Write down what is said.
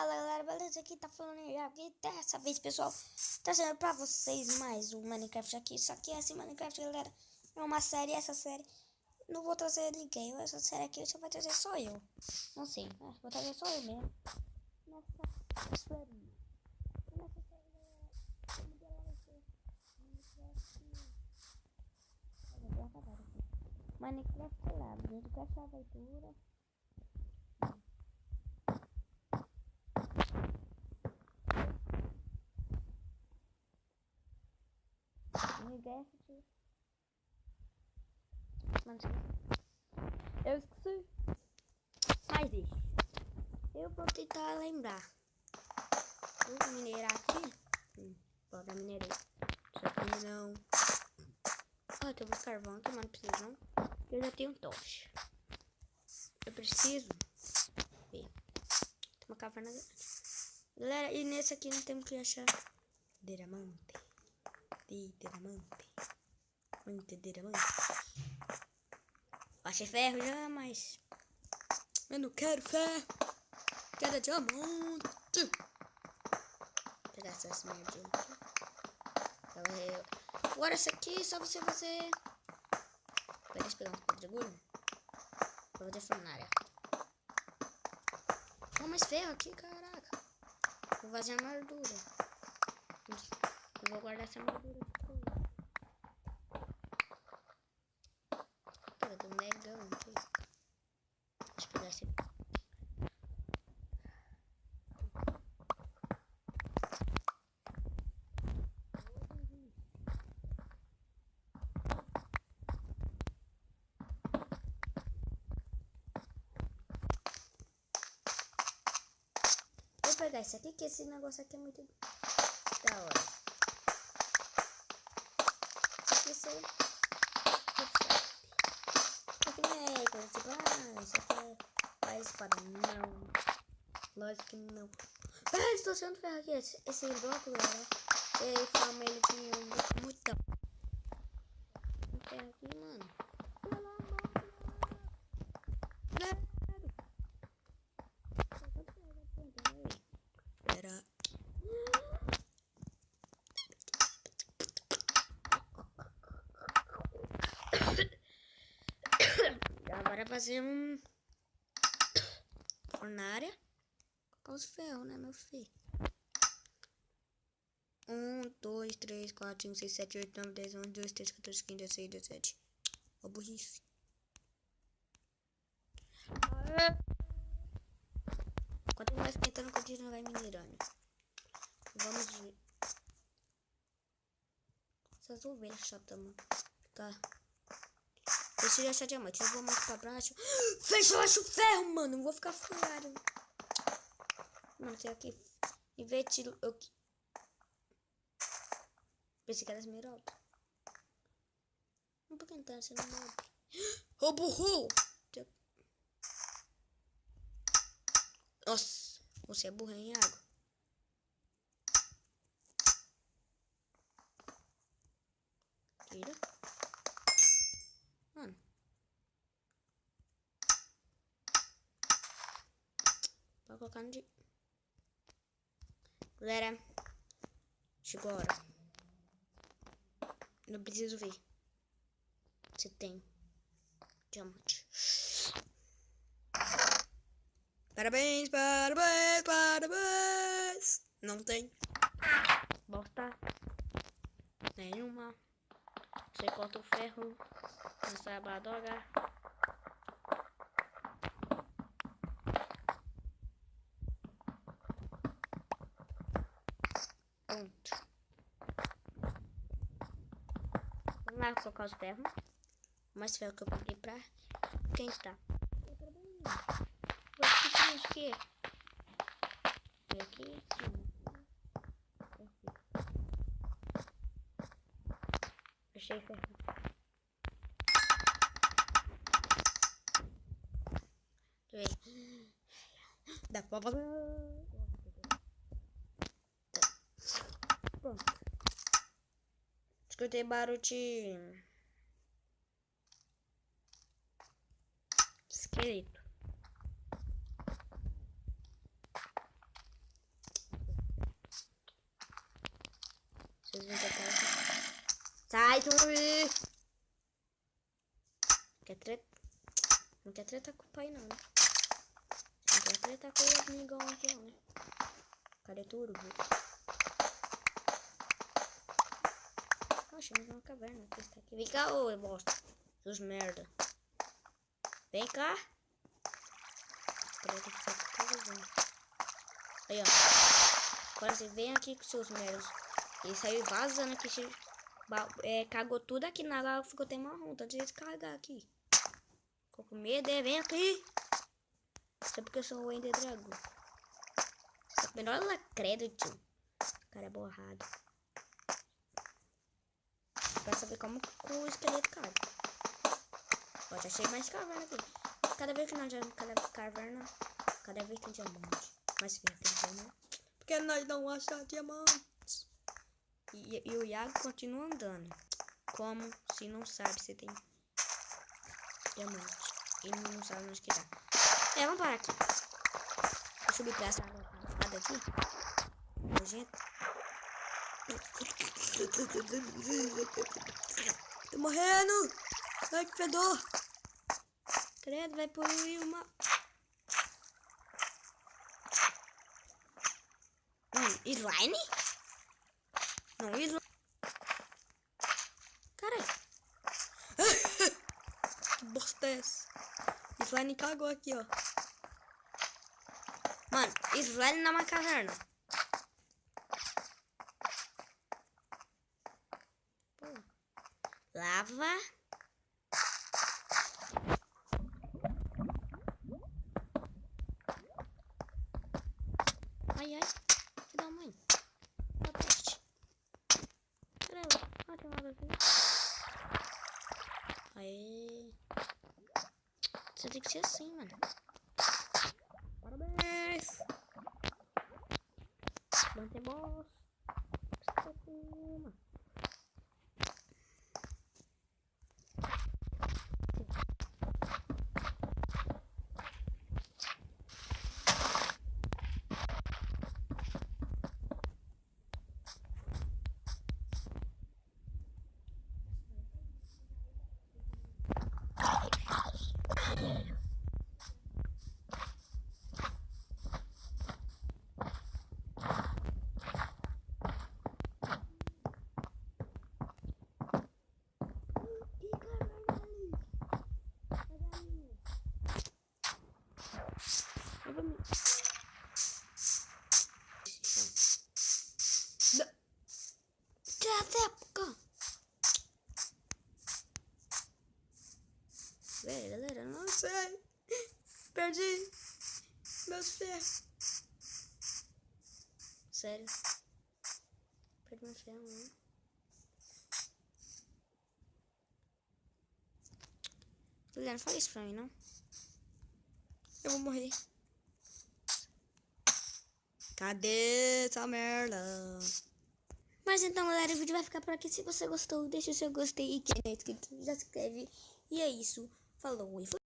Fala galera, beleza? Aqui tá falando aqui dessa vez, pessoal, trazendo pra vocês mais um Minecraft aqui. Só que esse Minecraft, galera, é uma série. Essa série não vou trazer ninguém. Essa série aqui só vai trazer só eu. Não sei, né? Vou trazer só eu mesmo. Nessa série. Nessa série, galera, o nome dela vai ser Minecraft Lab. Minecraft Aventura. Minecraft. Eu esqueci. Mas deixa. Eu vou tentar lembrar. Vou minerar aqui. Bora minerar. Só que não. Ah, tem um carvão aqui, mas não preciso não. Eu já tenho tocha. Eu preciso ver. Tem uma caverna grande. Galera, e nesse aqui nós temos que achar diamante. Muito diamante. Achei ferro já, mas eu não quero ferro. Quero diamante. Vou pegar essa merdinha aqui. Agora esse aqui só você fazer. Deixa eu pegar um pedregulho. Vou fazer fornalha. Oh, mais ferro aqui, caraca. Vou fazer a armadura. Eu vou guardar essa armadura aqui. Pega um negão aqui. Deixa eu pegar esse. Vou pegar esse aqui, que esse negócio aqui é muito da hora. Isso aqui não é coisa tipo, isso aqui é espada. Não. Lógico que não. Ah, estou sendo ferro aqui. Esse bloco, galera. E forma ele com muito ferro aqui, mano. Pelo amor de Deus. Pera. Agora fazer um fornalha com os ferros, né, meu filho? 1, 2, 3, 4, 5, 6, 7, 8, 9, 10, 11, 12, 13, 14, 15, 16, 17. Ó, burrice. Enquanto vai esquentando, continua vai minerando. Vamos ver. Essas ovelhas chatas, mano. Tá. Esse já achar diamante. Eu vou mais pra baixo. Fecha, eu acho ferro, mano. Não vou ficar furado. Mano, tem aqui. Em vez de eu pensei que era esmeralda. Por que não tá sendo mob? Ô, burro! Nossa, você é burro em água. Tira. Mano. Pra colocar no de... Galera, chegou a hora. Não preciso ver. Você tem diamante. Parabéns, parabéns, parabéns. Não tem. Bosta nenhuma. Você corta o ferro nessa badoga. Pronto. Vamos lá colocar os ferros. Mais ferro que eu peguei pra quentar. Aqui. E aqui. Achei ferro. Deixa eu ver. Dá pra fazer. Pronto. Escutei barulho de esqueleto. Ai, quer treta? Não quer tretar com o pai, não, né? Não quer tretar com o amigão aqui, não, né? Cadê tudo? Oxe, mas é uma caverna. Aqui. Vem cá, ô bosta. Seus merda. Vem cá. Aí, ó. Agora você vem aqui com seus merdas. Ele saiu vazando aqui. Cagou tudo aqui na água. Ficou até marrom. Tá de descarregar aqui. Ficou com medo, vem aqui. Só porque eu sou o Ender Dragon. Melhor lacredo, tio. O cara é borrado. Pra saber como o esqueleto cai. Ó, já achei mais caverna aqui. Cada vez que nós vamos cada caverna, cada vez tem diamante. Mas fica diamante. Porque nós não achamos diamantes. E o Iago continua andando. Como se não sabe se tem diamante. Ele não sabe onde que dá. Vamos parar aqui. Vou subir pra essa água parada aqui. Nojento. Tô morrendo. Ai, que fedor. Credo, vai poluir uma... Slime? Não, slime. Caralho. Que bosta é essa? Slime cagou aqui, ó. Mano, slime na minha caverna. Pô. Lava. Ai, ai. Que dá, mãe. Dá teste. Caramba. Ah, tem nada aqui. Aê. Você tem que ser assim, mano. Parabéns. Mantemos. Uma. Galera, não sei. Perdi meus ferros. Sério. Perdi meus ferros, né? Juliano, fala isso pra mim, não? Eu vou morrer. Cadê essa merda? Mas então, galera, o vídeo vai ficar por aqui. Se você gostou, deixa o seu gostei. E quem não é inscrito, já se inscreve. E é isso. Falou e fui.